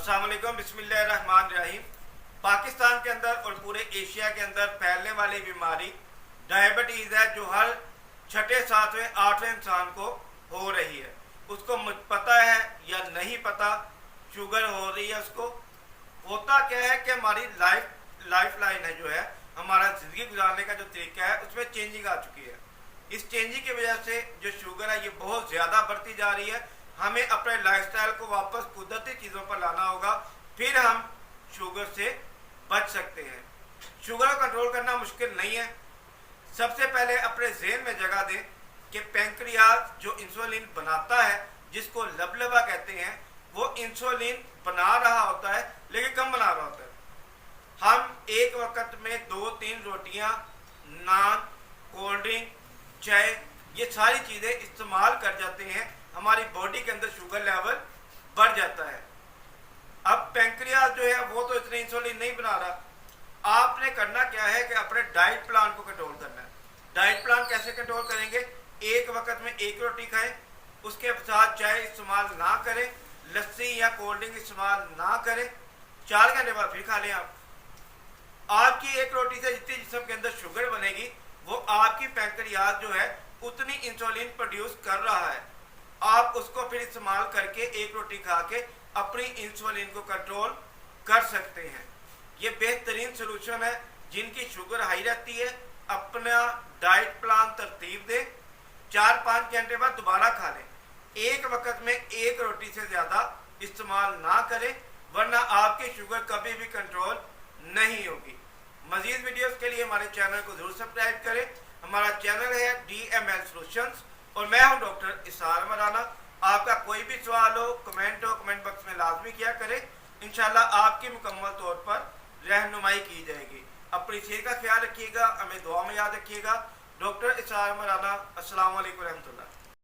अस्सलाम वालेकुम, बिस्मिल्लाहिर्रहमानिर्रहीम। पाकिस्तान के अंदर और पूरे एशिया के अंदर फैलने वाली बीमारी डायबिटीज़ है, जो हर छठे सातवें आठवें इंसान को हो रही है। उसको पता है या नहीं पता, शुगर हो रही है उसको। होता क्या है कि हमारी लाइफ लाइन है, जो है हमारा ज़िंदगी गुजारने का जो तरीका है, उसमें चेंजिंग आ चुकी है। इस चेंजिंग की वजह से जो शुगर है ये बहुत ज़्यादा बढ़ती जा रही है। हमें अपने लाइफस्टाइल को वापस कुदरती चीज़ों पर लाना होगा, फिर हम शुगर से बच सकते हैं। शुगर को कंट्रोल करना मुश्किल नहीं है। सबसे पहले अपने ज़हन में जगह दें कि पैंक्रियाज जो इंसुलिन बनाता है, जिसको लबलबा कहते हैं, वो इंसुलिन बना रहा होता है लेकिन कम बना रहा होता है। हम एक वक्त में 2-3 रोटियां, नान, कोल्ड ड्रिंक, चाय, ये सारी चीज़ें इस्तेमाल कर जाते हैं। हमारी बॉडी के अंदर शुगर लेवल बढ़ जाता है। अब पैंक्रियाज जो है वो तो इतने इंसुलिन नहीं बना रहा। आपने करना क्या है कि अपने डाइट प्लान को कंट्रोल करना है। डाइट प्लान कैसे कंट्रोल करेंगे? एक वक्त में एक रोटी खाएं, उसके साथ चाय इस्तेमाल ना करें, लस्सी या कोल्ड ड्रिंक इस्तेमाल ना करें, 4 घंटे बाद फिर खा लें। आपकी एक रोटी से जितनी जिस्म के अंदर शुगर बनेगी, वो आपकी पैंक्रियाज जो है उतनी इंसुलिन प्रोड्यूस कर रहा है। आप उसको फिर इस्तेमाल करके एक रोटी खा के अपनी इंसुलिन को कंट्रोल कर सकते हैं। ये बेहतरीन सोल्यूशन है। जिनकी शुगर हाई रहती है, अपना डाइट प्लान तरतीब दें, 4-5 घंटे बाद दोबारा खा लें। एक वक्त में एक रोटी से ज़्यादा इस्तेमाल ना करें, वरना आपकी शुगर कभी भी कंट्रोल नहीं होगी। मज़ीद वीडियोस के लिए हमारे चैनल को ज़रूर सब्सक्राइब करें। हमारा चैनल है DML सॉल्यूशंस और मैं हूं डॉक्टर इसार मराना। आपका कोई भी सवाल हो, कमेंट हो, कमेंट बॉक्स में लाजमी किया करें। इंशाल्लाह आपकी मुकम्मल तौर पर रहनुमाई की जाएगी। अपनी सेहत का ख्याल रखिएगा, हमें दुआ में याद रखिएगा। डॉक्टर इसार मराना। अस्सलाम वालेकुम रहमतुल्लाह।